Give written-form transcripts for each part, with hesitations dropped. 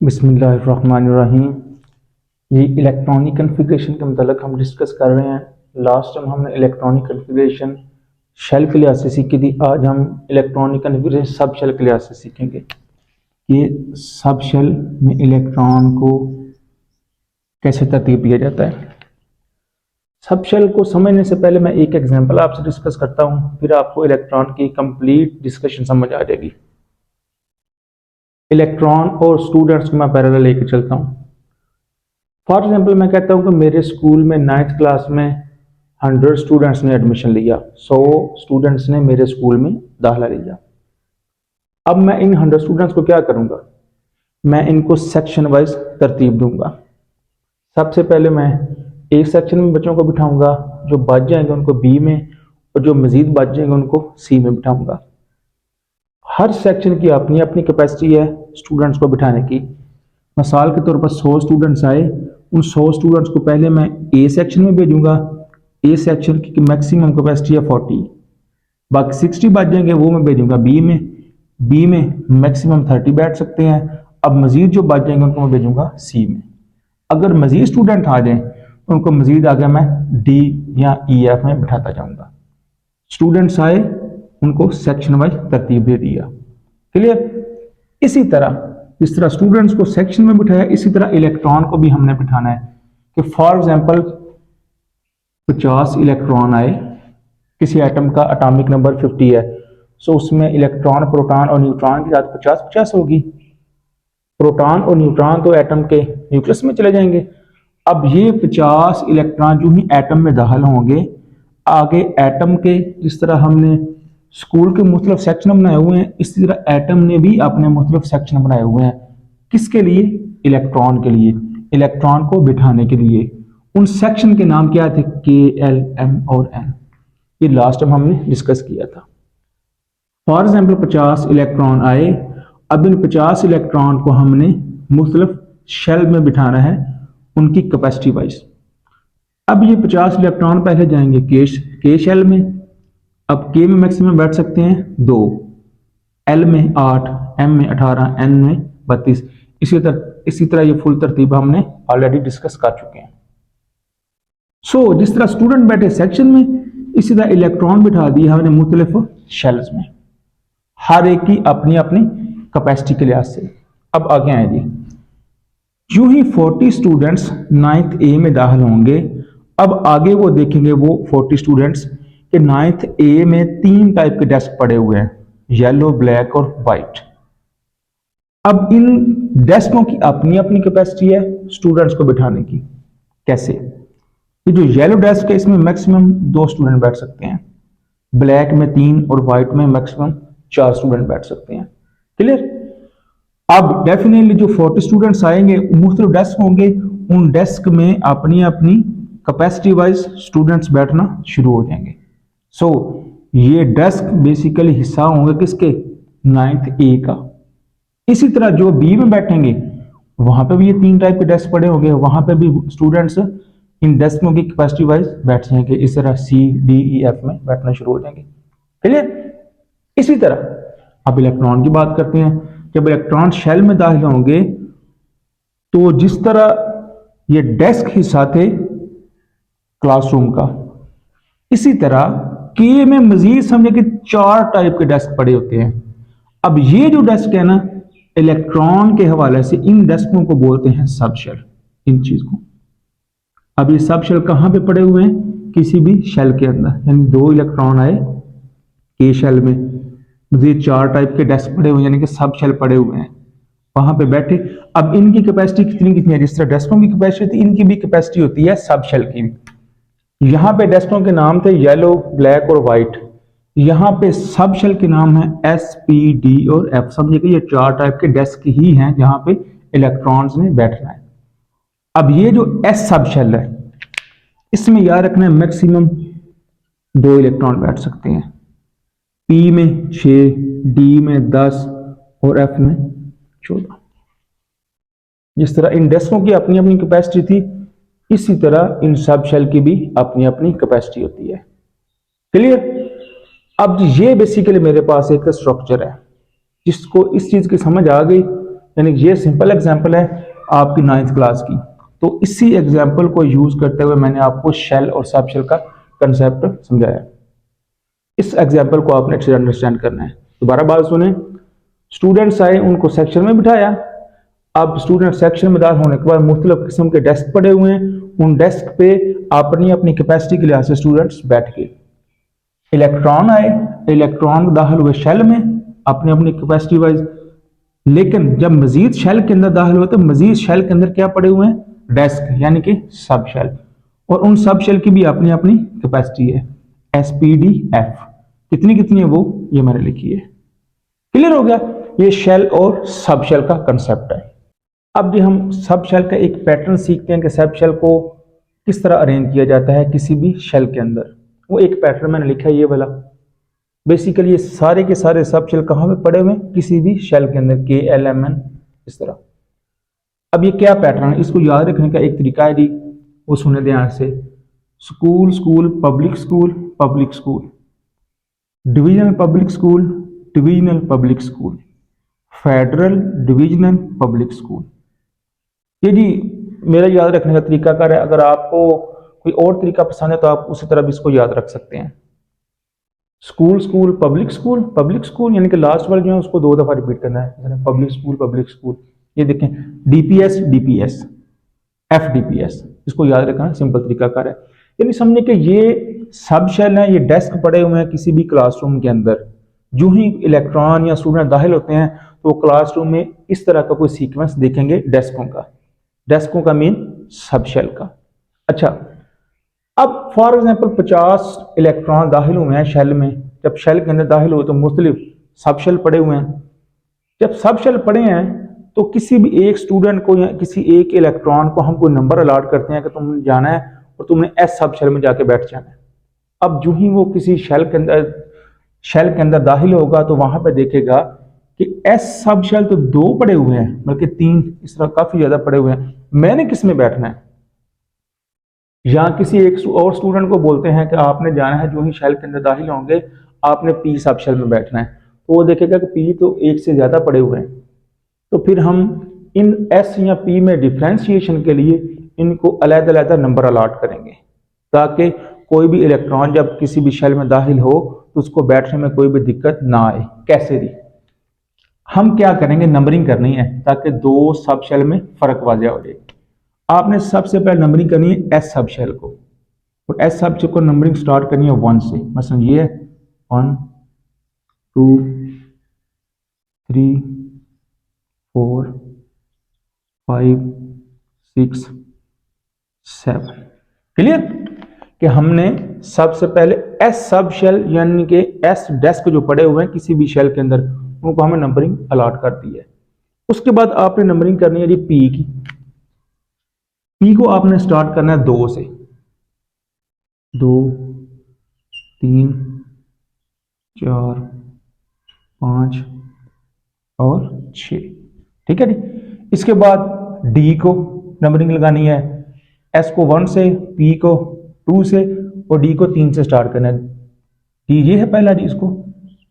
बिस्मिल्लाहिर्रहमानिर्रहीम। ये electronic configuration के मतलब हम डिस्कस कर रहे हैं। लास्ट टाइम हमने इलेक्ट्रॉनिक कन्फिग्रेशन शेल के लिहाज से सीखी थी। आज हम इलेक्ट्रॉनिक कन्फिग्रेशन सब शेल के लिहाज से सीखेंगे कि सब शेल में इलेक्ट्रॉन को कैसे तरतीब दिया जाता है। सब शेल को समझने से पहले मैं एक एग्जांपल आपसे डिस्कस करता हूँ, फिर आपको इलेक्ट्रॉन की कंप्लीट डिस्कशन समझ आ जाएगी। इलेक्ट्रॉन और स्टूडेंट्स को मैं पैरेलल लेके चलता हूँ। फॉर एग्जांपल मैं कहता हूँ कि मेरे स्कूल में 9th क्लास में 100 स्टूडेंट्स ने एडमिशन लिया, 100 स्टूडेंट्स ने मेरे स्कूल में दाखिला लिया। अब मैं इन 100 स्टूडेंट्स को क्या करूँगा, मैं इनको सेक्शन वाइज तरतीब दूंगा। सबसे पहले मैं एक सेक्शन में बच्चों को बिठाऊंगा, जो बच जाएंगे उनको बी में, और जो मजीद बच जाएंगे उनको सी में बिठाऊंगा। हर सेक्शन की अपनी अपनी कैपेसिटी है स्टूडेंट्स को बिठाने की। मिसाल के तौर पर 100 स्टूडेंट्स आए, उन 100 स्टूडेंट्स को पहले मैं ए सेक्शन में भेजूंगा। ए सेक्शन की मैक्सिमम कैपेसिटी है 40, बाकी 60 बच जाएंगे वो मैं भेजूंगा बी में। बी में मैक्सिमम 30 बैठ सकते हैं। अब मजीद जो बच जाएंगे उनको मैं भेजूंगा सी में। अगर मजीद स्टूडेंट आ जाए तो उनको मजीद आगे मैं डी या ई एफ में बिठाता जाऊंगा। स्टूडेंट्स आए, उनको सेक्शन वाइज तरतीब दे दिया। क्लियर? इसी तरह जिस तरह स्टूडेंट्स को सेक्शन में बिठाया, इसी तरह इलेक्ट्रॉन को भी हमने बिठाना है कि फॉर एग्जांपल 50 इलेक्ट्रॉन आए, किसी एटम का एटॉमिक नंबर 50 है, सो उसमें इलेक्ट्रॉन, प्रोटॉन और न्यूट्रॉन की तादाद 50-50 होगी। प्रोटॉन और न्यूट्रॉन तो एटम के न्यूक्लियस में चले जाएंगे। अब ये 50 इलेक्ट्रॉन जो ही एटम में दाखिल होंगे, आगे एटम के जिस तरह हमने स्कूल के मुख्तलिफ सेक्शन बनाए हुए हैं, इसी तरह एटम ने भी अपने मुख्तलिफ सेक्शन बनाए हुए हैं। किसके लिए? इलेक्ट्रॉन के लिए, इलेक्ट्रॉन को बिठाने के लिए। उन सेक्शन के नाम क्या थे? के, एल, एम और एन। ये लास्ट टाइम हमने डिस्कस किया था। फॉर एग्जाम्पल 50 इलेक्ट्रॉन आए, अब इन 50 इलेक्ट्रॉन को हमने मुख्तलिफ शेल में बिठाना है उनकी कैपेसिटी वाइज। अब ये 50 इलेक्ट्रॉन पहले जाएंगे के शेल में। अब के में मैक्सिमम बैठ सकते हैं 2, एल में 8, एम में 18, एन में 32। इसी तरह ये फुल तरतीब हमने ऑलरेडी डिस्कस कर चुके हैं। सो जिस तरह स्टूडेंट बैठे सेक्शन में, इसी तरह इलेक्ट्रॉन बिठा दिए हमने मुख्तलिफ शेल्स में, हर एक की अपनी अपनी कैपेसिटी के लिहाज से। अब आगे आए जी, यूं ही 40 स्टूडेंट्स 9th ए में दाखिल होंगे। अब आगे वो देखेंगे वो 40 स्टूडेंट्स कि 9th ए में 3 टाइप के डेस्क पड़े हुए हैं, येलो, ब्लैक और वाइट। अब इन डेस्कों की अपनी अपनी कैपेसिटी है स्टूडेंट्स को बिठाने की। कैसे? ये जो येलो डेस्क है इसमें मैक्सिमम 2 स्टूडेंट बैठ सकते हैं, ब्लैक में 3 और व्हाइट में मैक्सिमम 4 स्टूडेंट बैठ सकते हैं। क्लियर? अब डेफिनेटली जो 40 स्टूडेंट्स आएंगे, मुख्तलिफ डेस्क होंगे, उन डेस्क में अपनी अपनी कैपेसिटी वाइज स्टूडेंट्स बैठना शुरू हो जाएंगे। सो ये डेस्क बेसिकली हिस्सा होंगे किसके? 9th ए का। इसी तरह जो बी में बैठेंगे वहां पे भी ये 3 टाइप के डेस्क पड़े होंगे, वहां पे भी स्टूडेंट्स इन डेस्कों की कैपेसिटी वाइज बैठ जाएंगे। इस तरह सी, डी, ई, एफ में बैठना शुरू हो जाएंगे। क्लियर? इसी तरह अब इलेक्ट्रॉन की बात करते हैं। जब इलेक्ट्रॉन शेल में दाखिल होंगे तो जिस तरह ये डेस्क हिस्सा थे क्लासरूम का, इसी तरह के में मजीद समझे कि 4 टाइप के डेस्क पड़े होते हैं। अब ये जो डेस्क है ना, इलेक्ट्रॉन के हवाले से इन डेस्कों को बोलते हैं सब शेल। इन चीज को, अब ये सब शेल कहां पे पड़े हुए हैं? किसी भी शेल के अंदर। यानी 2 इलेक्ट्रॉन आए के शेल में, मजीद 4 टाइप के डेस्क पड़े हुए, यानी कि सब शेल पड़े हुए हैं, वहां पे बैठे। अब इनकी कैपेसिटी कितनी कितनी है? जिस तरह डेस्कों की कैपेसिटी थी, इनकी भी कैपेसिटी होती है सब शेल की। यहां पे डेस्कों के नाम थे येलो, ब्लैक और व्हाइट। यहां पे सब शेल के नाम है एस, पी, डी और एफ। समझिए कि ये 4 टाइप के डेस्क ही हैं जहां पे इलेक्ट्रॉन्स ने बैठना है। अब ये जो एस सब शेल है, इसमें याद रखना है मैक्सिमम 2 इलेक्ट्रॉन बैठ सकते हैं। पी में 6, डी में 10 और एफ में 14। जिस तरह इन डेस्कों की अपनी अपनी कैपेसिटी थी, इसी तरह इन सब शेल की भी अपनी अपनी कैपेसिटी होती है। क्लियर? अब ये बेसिकली मेरे पास एक स्ट्रक्चर है, जिसको इस चीज की समझ आ गई यानी ये सिंपल एग्जांपल है आपकी 9th क्लास की। तो इसी एग्जांपल को यूज करते हुए मैंने आपको शेल और सब शेल का कंसेप्ट समझाया। इस एग्जांपल को आपने अच्छे से अंडरस्टैंड करना है। दोबारा बात सुने, स्टूडेंट्स आए, उनको सेक्शन में बिठाया। अब स्टूडेंट सेक्शन में दाखिल होने के बाद मुख्तलिफ किस्म के डेस्क पड़े हुए हैं, उन डेस्क पे अपनी अपनी कैपेसिटी के लिहाज से स्टूडेंट्स बैठ गए। इलेक्ट्रॉन आए, इलेक्ट्रॉन दाखिल हुए शेल में अपनी अपनी कैपेसिटी वाइज, लेकिन जब मजीद शेल के अंदर दाखिल हुए तो मजीद शेल के अंदर क्या पड़े हुए हैं, डेस्क, यानी कि सब शेल, और उन सब शेल की भी अपनी अपनी कैपेसिटी है, SPDF। कितनी कितनी है वो ये मैंने लिखी है। क्लियर हो गया, ये शेल और सब शेल का कंसेप्ट है। अब भी हम सब शेल का एक पैटर्न सीखते हैं कि सब शेल को किस तरह अरेंज किया जाता है किसी भी शेल के अंदर। वो एक पैटर्न मैंने लिखा है ये वाला। बेसिकली ये सारे के सारे सब शेल कहाँ पे पड़े हुए हैं, किसी भी शेल के अंदर, KLMN इस तरह। अब ये क्या पैटर्न है, इसको याद रखने का एक तरीका है जी, वो सुने ध्यान से। School school public school public school, divisional public school divisional public school, federal divisional public school. ये जी मेरा याद रखने का तरीका है। अगर आपको कोई और तरीका पसंद है तो आप उसी तरह भी इसको याद रख सकते हैं। स्कूल स्कूल पब्लिक स्कूल, यानी कि लास्ट वाले जो है उसको 2 दफा रिपीट करना है, पब्लिक स्कूल। ये देखें, DPS FDPS, इसको याद रखना सिंपल तरीका है। यानी समझे कि ये सब शेल है, ये डेस्क पड़े हुए हैं किसी भी क्लासरूम के अंदर। जो ही इलेक्ट्रॉन या स्टूडेंट दाखिल होते हैं तो क्लासरूम में इस तरह का कोई सीक्वेंस देखेंगे डेस्कों का मीन सब शेल का। अच्छा, अब फॉर एग्जांपल 50 इलेक्ट्रॉन दाखिल हुए हैं शेल में। जब शेल के अंदर दाखिल हुए तो मुख्तलिफ सब शेल पड़े हुए हैं। जब सब शेल पड़े हैं तो किसी भी एक स्टूडेंट को या किसी एक इलेक्ट्रॉन को हम कोई नंबर अलॉट करते हैं कि तुम जाना है और तुमने S सब शेल में जाके बैठ जाना है। अब जो ही वो किसी शेल के अंदर दाखिल होगा तो वहां पे देखेगा कि S सब शेल तो 2 पड़े हुए हैं, बल्कि 3, इस तरह काफी ज्यादा पड़े हुए हैं। मैंने किस में बैठना है? या किसी एक और स्टूडेंट को बोलते हैं कि आपने जाना है, जो ही शेल के अंदर दाखिल होंगे आपने P सब शेल में बैठना है, तो वो देखेगा कि P तो 1 से ज्यादा पड़े हुए हैं। तो फिर हम इन S या P में डिफ्रेंशिएशन के लिए इनको अलग-अलग नंबर अलॉट करेंगे, ताकि कोई भी इलेक्ट्रॉन जब किसी भी शेल में दाखिल हो तो उसको बैठने में कोई भी दिक्कत ना आए। कैसे दी हम क्या करेंगे, नंबरिंग करनी है ताकि 2 सब शेल में फर्क वाज़ेह हो जाए। आपने सबसे पहले नंबरिंग करनी है S सब शेल को, और S सब शेल को नंबरिंग स्टार्ट करनी है 1 से। मसलन ये है 1 2 3 4 5 6 7। क्लियर कि हमने सबसे पहले S सब शेल यानी कि S डेस्क जो पड़े हुए हैं किसी भी शेल के अंदर, उनको हमें नंबरिंग अलॉट कर दी है। उसके बाद आपने नंबरिंग करनी है जी P की। P को आपने स्टार्ट करना है 2 से, 2 3 4 5 और 6। ठीक है जी। इसके बाद D को नंबरिंग लगानी है, S को 1 से, P को 2 से और D को 3 से स्टार्ट करना है। D ये है पहला जी, इसको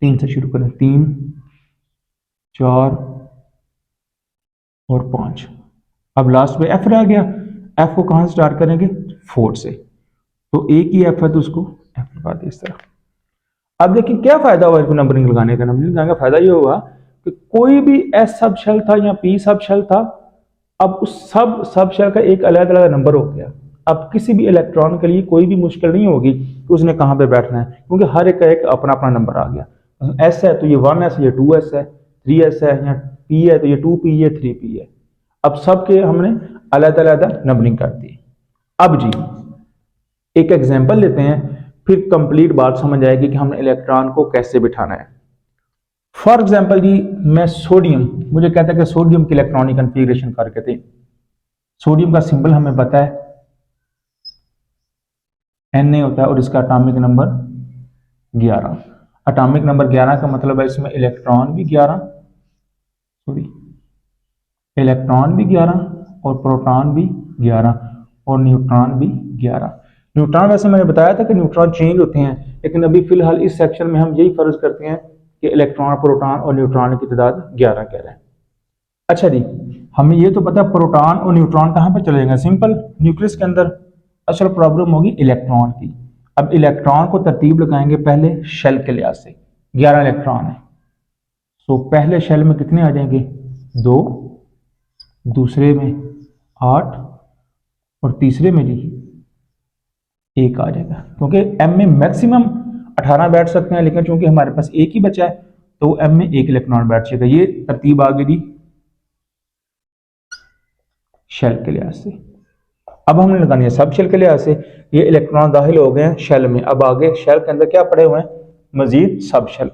3 से शुरू करें, 3 4 और 5। अब लास्ट में F रह गया, F को कहां से स्टार्ट करेंगे, 4 से। तो एक ही F है तो उसको F लगा दे इस तरह। अब देखिए क्या फायदा हुआ इसको नंबरिंग लगाने का। नंबरिंग लगाने का फायदा ये होगा कि कोई भी S सब शेल था या P सब शेल था, अब उस सब शेल का एक अलग अलग नंबर हो गया। अब किसी भी इलेक्ट्रॉन के लिए कोई भी मुश्किल नहीं होगी कि उसने कहां पे बैठना है, क्योंकि हर एक का एक अपना अपना नंबर आ गया। S है तो ये 1S, ये 2S है, 3S है, या P है तो ये 2P है, 3P है। अब सबके हमने अलग अलग नंबरिंग कर दी। अब जी एक एग्जांपल लेते हैं, फिर कंप्लीट बात समझ आएगी कि हमने इलेक्ट्रॉन को कैसे बिठाना है। फॉर एग्जांपल जी मैं सोडियम, मुझे कहता है कि सोडियम की इलेक्ट्रॉनिक कॉन्फ़िगरेशन करके थे। सोडियम का सिंबल हमें पता है Na होता है और इसका एटॉमिक नंबर 11। एटॉमिक नंबर 11 का मतलब है इसमें इलेक्ट्रॉन भी 11 और प्रोटॉन भी 11 और न्यूट्रॉन भी 11। न्यूट्रॉन वैसे मैंने बताया था कि न्यूट्रॉन चेंज होते हैं, लेकिन अभी फिलहाल इस सेक्शन में हम यही फर्ज करते हैं कि इलेक्ट्रॉन, प्रोटॉन और न्यूट्रॉन की तादाद 11 कह रहे हैं। अच्छा जी, हमें ये तो पता है प्रोटॉन और न्यूट्रॉन कहाँ पे चले जाएंगे, सिंपल न्यूक्लियस के अंदर। असल प्रॉब्लम होगी इलेक्ट्रॉन की। अब इलेक्ट्रॉन को तरतीब लगाएंगे पहले शेल के लिहाज से। 11 इलेक्ट्रॉन है, तो पहले शेल में कितने आ जाएंगे, 2, दूसरे में 8, और तीसरे में जी 1 आ जाएगा, क्योंकि एम में मैक्सिमम 18 बैठ सकते हैं, लेकिन चूंकि हमारे पास एक ही बचा है तो एम में 1 इलेक्ट्रॉन बैठ जाएगा। ये तरतीब आ गई जी शेल के लिहाज से। अब हमने लगानी है सब शेल के लिहाज से। ये इलेक्ट्रॉन दाखिल हो गए हैं शेल में, अब आगे शेल के अंदर क्या पड़े हुए हैं, मजीद सब शेल।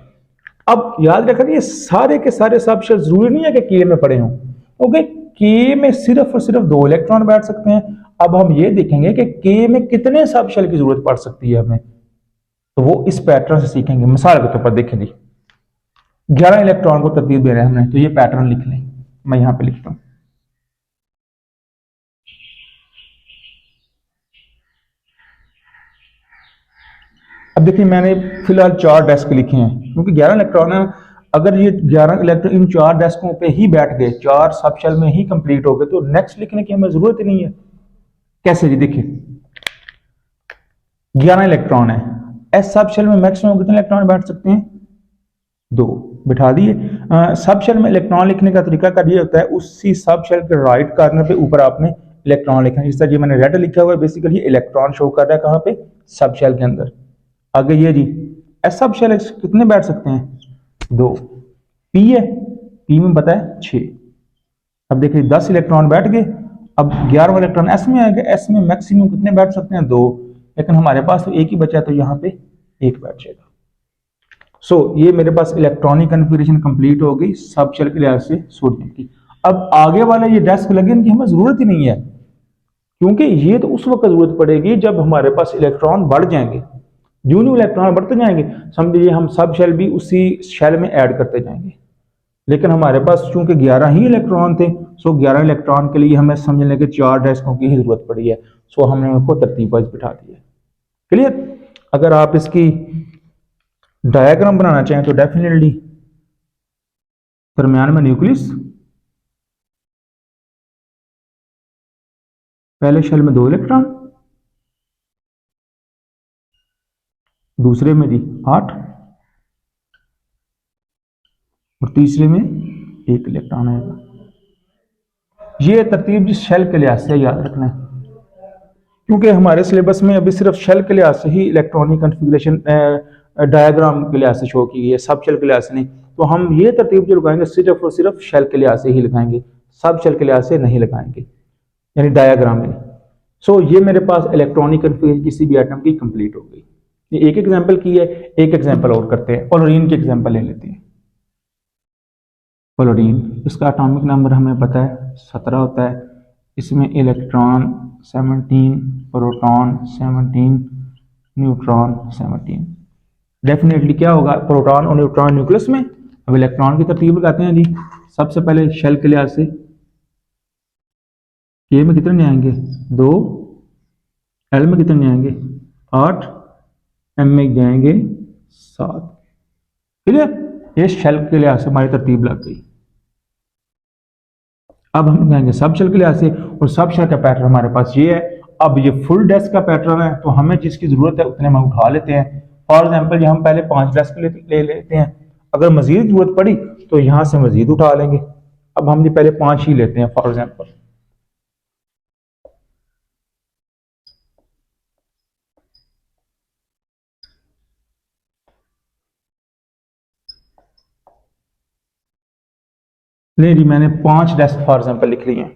अब याद रखना ये सारे के सारे सब शेल जरूरी नहीं है कि के में पड़े हों, क्योंकि के में सिर्फ और सिर्फ 2 इलेक्ट्रॉन बैठ सकते हैं। अब हम ये देखेंगे कि के में कितने सब शेल की जरूरत पड़ सकती है हमें, तो वो इस पैटर्न से सीखेंगे। मिसाल के तौर पर देखें जी, 11 इलेक्ट्रॉन को तरतीब दे रहे हैं हमने, तो ये पैटर्न लिख लें। मैं यहां पे लिखता हूं, अब देखिए मैंने फिलहाल 4 डेस्क लिखे हैं, क्योंकि 11 इलेक्ट्रॉन है। अगर ये 11 इलेक्ट्रॉन इन 4 डेस्कों पे ही बैठ गए, 4 सब शेल में ही कंप्लीट हो गए, तो नेक्स्ट लिखने की हमें जरूरत ही नहीं है। कैसे जी, देखिए 11 इलेक्ट्रॉन है, एस सब शेल में मैक्सिमम कितने इलेक्ट्रॉन बैठ सकते हैं, 2, बिठा दिए। सब शेल में इलेक्ट्रॉन लिखने का तरीका का ये होता है, उसी सब शेल के राइट कॉर्नर पे ऊपर आपने इलेक्ट्रॉन लिखना है। जिस तरह जी मैंने रेड लिखा हुआ है, बेसिकली इलेक्ट्रॉन शो कर रहा है कहाँ पे, सब शेल के अंदर। आगे ये जी एस सब शेल कितने बैठ सकते हैं, 2। पी है, पी में पता है 6। अब देखिए 10 इलेक्ट्रॉन बैठ गए। अब 11वां इलेक्ट्रॉन एस में आएगा, एस में मैक्सिमम कितने बैठ सकते हैं, 2, लेकिन हमारे पास तो एक ही बचा है, तो यहाँ पे 1 बैठ जाएगा। ये मेरे पास इलेक्ट्रॉनिक कन्फिगरेशन कंप्लीट हो गई सब शेल के लिहाज से सोडियम की। अब आगे वाले ये डेस्क लगे, इनकी हमें जरूरत ही नहीं है, क्योंकि ये तो उस वक्त जरूरत पड़ेगी जब हमारे पास इलेक्ट्रॉन बढ़ जाएंगे। यूं यूं इलेक्ट्रॉन बढ़ते जाएंगे, समझिए हम सब शेल भी उसी शेल में ऐड करते जाएंगे। लेकिन हमारे पास चूंकि 11 ही इलेक्ट्रॉन थे, 11 इलेक्ट्रॉन के लिए हमें समझ लें कि 4 डेस्कों की ही जरूरत पड़ी है। हमने उनको तरतीब वाइज बिठा दिया। क्लियर। अगर आप इसकी डायग्राम बनाना चाहें तो डेफिनेटली दरमियान में न्यूक्लियस, पहले शेल में 2 इलेक्ट्रॉन, दूसरे में जी 8, और तीसरे में 1 इलेक्ट्रॉन आएगा। ये तरतीब जिस शेल के लिहाज से याद रखना है, क्योंकि हमारे सिलेबस में अभी सिर्फ शेल के लिहाज से ही इलेक्ट्रॉनिक कन्फिग्रेशन डायग्राम के लिहाज से शो की गई है, सब शेल के लिहाज से नहीं। तो हम ये तरतीब जो लगाएंगे सिर्फ और सिर्फ शेल के लिहाज से ही लगाएंगे, सब शेल के लिहाज से नहीं लगाएंगे, यानी डायग्राम में। ये मेरे पास इलेक्ट्रॉनिक कन्फिग्रेशन किसी भी आइटम की कंप्लीट हो गई। ये एक एग्जाम्पल की है, एक एग्जाम्पल और करते हैं, क्लोरीन की एग्जाम्पल ले लेते हैं। क्लोरीन, इसका एटॉमिक नंबर हमें पता है 17 होता है। इसमें इलेक्ट्रॉन 17, प्रोटॉन 17, न्यूट्रॉन 17। डेफिनेटली क्या होगा, प्रोटॉन और न्यूट्रॉन न्यूक्लियस में। अब इलेक्ट्रॉन की तरतीब लगाते हैं जी। सबसे पहले शेल के लिहाज से के में कितने आएंगे, 2, एल में कितने आएंगे, 8, एम में जाएंगे 7। क्लियर। ये शेल के लिहाज से हमारी तरतीब लग गई। अब हम कहेंगे सब शेल के लिहाज से, और सब शेल का पैटर्न हमारे पास ये है। अब ये फुल डेस्क का पैटर्न है, तो हमें जिसकी जरूरत है उतने में उठा लेते हैं। फॉर एग्जाम्पल ये हम पहले 5 डेस्क ले लेते हैं, अगर मजीद जरूरत पड़ी तो यहां से मजीद उठा लेंगे। अब हम ये पहले 5 ही लेते हैं फॉर एग्जाम्पल। ले जी मैंने 5 डेस्क फॉर एग्जाम्पल लिख लिए हैं,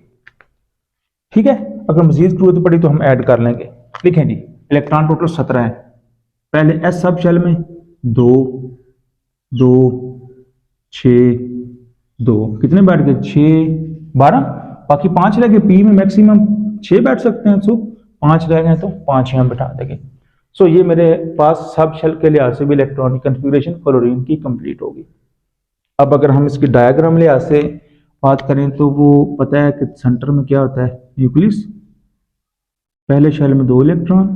ठीक है। अगर मजीद जरूरत पड़ी तो हम ऐड कर लेंगे। लिखें जी, इलेक्ट्रॉन टोटल 17 है। पहले एस सब शेल में 2, 2, 6, 2, कितने बैठ गए, 6, 12, बाकी 5 रह गए। पी में मैक्सिमम 6 बैठ सकते हैं, 5 रह गए तो 5 यहां बैठा देंगे। ये मेरे पास सब शेल के लिहाज से भी इलेक्ट्रॉनिक कन्फिग्रेशन क्लोरीन की कंप्लीट होगी। अब अगर हम इसकी डायग्राम लिहाज से बात करें तो वो पता है कि सेंटर में क्या होता है, न्यूक्लियस, पहले शेल में 2 इलेक्ट्रॉन,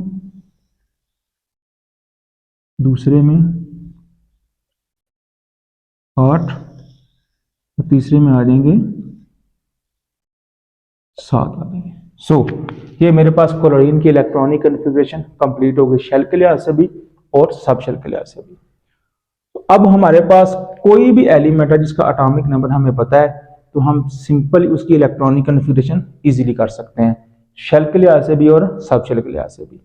दूसरे में 8, और तीसरे में आ जाएंगे 7 आ गई। सो ये मेरे पास क्लोरीन की इलेक्ट्रॉनिक कन्फिग्रेशन कंप्लीट हो गई शेल के लिहाज से भी और सब शेल के लिहाज से भी। तो अब हमारे पास कोई भी एलिमेंट है जिसका एटॉमिक नंबर हमें पता है, तो हम सिंपल उसकी इलेक्ट्रॉनिक कन्फिग्रेशन इजीली कर सकते हैं, शेल के लिहाज से भी और सब शेल के लिहाज से भी।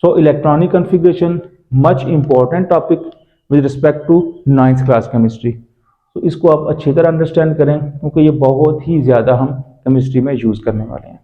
So electronic configuration much important topic with respect to 9th class chemistry. तो इसको आप अच्छी तरह अंडरस्टैंड करें क्योंकि ये बहुत ही ज़्यादा हम केमिस्ट्री में यूज़ करने वाले हैं।